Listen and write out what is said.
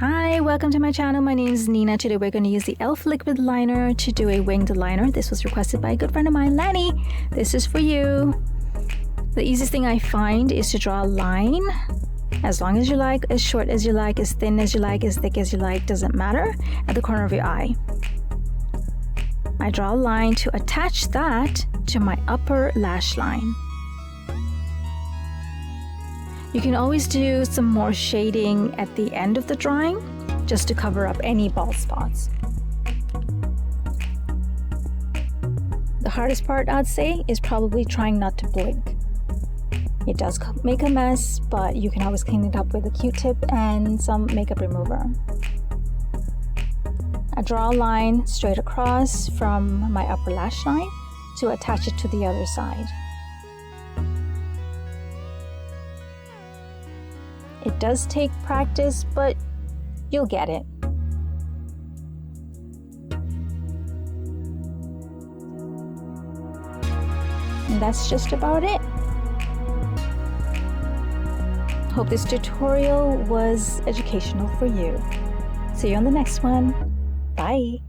Hi, welcome to my channel. My name is Nina. Today we're going to use the e.l.f. liquid liner to do a winged liner. This was requested by a good friend of mine, Lanny. This is for you. The easiest thing I find is to draw a line, as long as you like, as short as you like, as thin as you like, as thick as you like, doesn't matter, at the corner of your eye. I draw a line to attach that to my upper lash line. You can always do some more shading at the end of the drawing, just to cover up any bald spots. The hardest part, I'd say, is probably trying not to blink. It does make a mess, but you can always clean it up with a Q-tip and some makeup remover. I draw a line straight across from my upper lash line to attach it to the other side. It does take practice, but you'll get it. And that's just about it. Hope this tutorial was educational for you. See you on the next one. Bye.